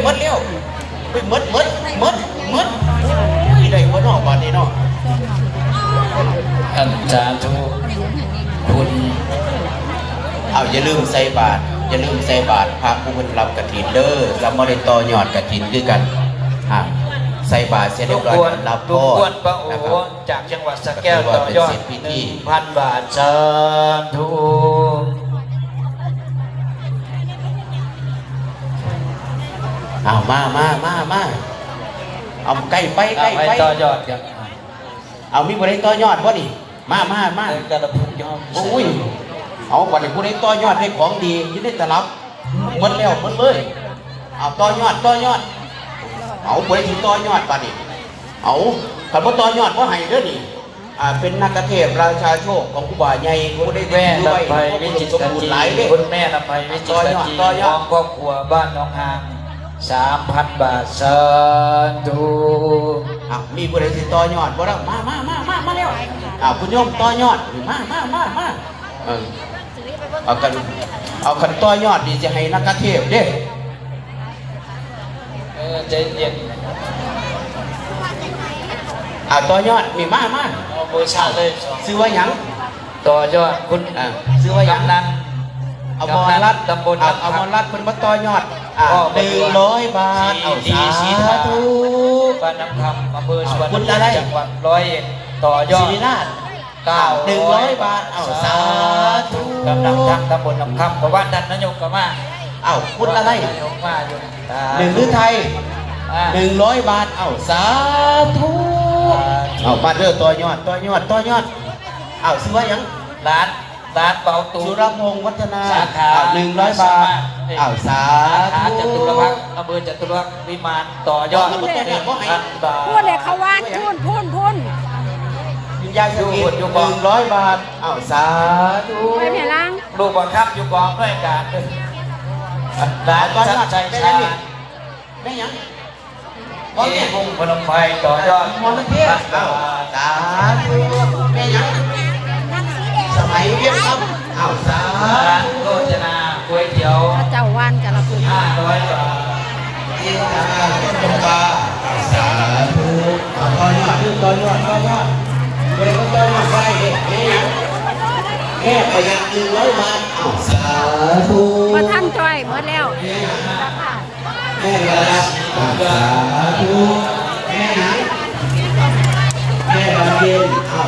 หมดแล้วไปหมดได้บ่นอกบ้านนี้เนาะสาธุคุณเอาอย่าลืมใส่บาตรอย่าลืมใส่บาตรพระผู้คนรับกฐินเด้อจะบ่ได้ต่อยอดกฐินคือกันใส่บาตรเสร็จเรียบร้อยรับพรพระโอจากจังหวัดสระแก้วต่อยอด 1,000 บาทสาธุเอามาเอาใกล้ไปต่อยอดกันเอามีบริต่อยอดวะนี่มากระพุ้งยอดโอ้ยเอาบัดนี้ผู้ใดต่อยอดได้ของดียิ่งได้ตลับหมดแล้วหมดเลยเอาต่อยอดเอาผู้ใดที่ต่อยอดบัดนี้เอาขันบ่ต่อยอดว่าให้เด้อนี่เป็นนักเทศราชาโชคของครูบาใหญ่ผู้ได้แม่ลำไพวิจิตรหลายเด้คุณแม่ลำไพวิจิตรจีของครอบครัวบ้านน้องหาง3,000 บาทสาธุมีผู้ใดที่ต่อยอดบ่แล้วมาแล้วคุณโยมต่อยอดมาเอาขันต่อยอดดีจะให้นักเทศเด้ใจเย็นต่อยอดมีมาบูชาเลยซื้อว่าหยังต่อยอดคุณซื้อว่าหยังนั้นเอามรรัตตำบลเอามรรัตเป็นมาต่อยอด100 บาทเอาสาธุบ้านน้ำคำอำเภอสวนจังหวัด100ต่อยอดศิริราช100 บาทเอาสาธุกำลังทำตำบลน้ำคำกับบ้านดันนายกกับมาพุทธอะไรหนึ่งหรือไทย100 บาทเอาสาธุเอามาเด้อต่อยอดซื้อว่าหยังร้านเป่าตูสุรพงศ์วัฒนาสาขา100 บาทสาธุจตุรพักษ์อำเภอจตุรพักษ์วิมานต่อยอดพูดเลยเขาว่าพูนยาสกิน100 บาทสาธุไปเพียงล่างลูกบังคับอยู่กองด้วยกันร้านสัจใจชาได้ยังพุ่งพนมไพรต่อยอดมรเทพสาธุแม่ยังสมัยเรียนครับสาธุโฆษณาก๋วยเตี๋ยวเจ้าว่านกันละคุณ500 บาทจิตาตุกาสาธุต่อยอดเว้ยก็ต่อยอดไปแค่ประหยัด100 บาทสาธุมาท่านจ้อยหมดแล้วแม่ละสาธุแม่หนังแม่บำเพ็ญ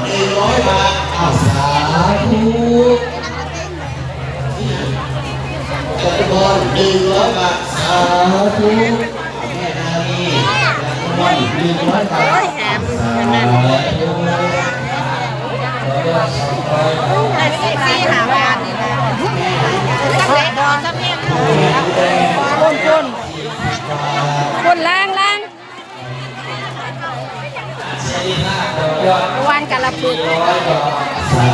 100 บาทสาธุจตุพร100 บาทสาธุแม่นาลี100 บาทสาธุได้4 5 บาทนี่แหละคนล่างวันกะละปุก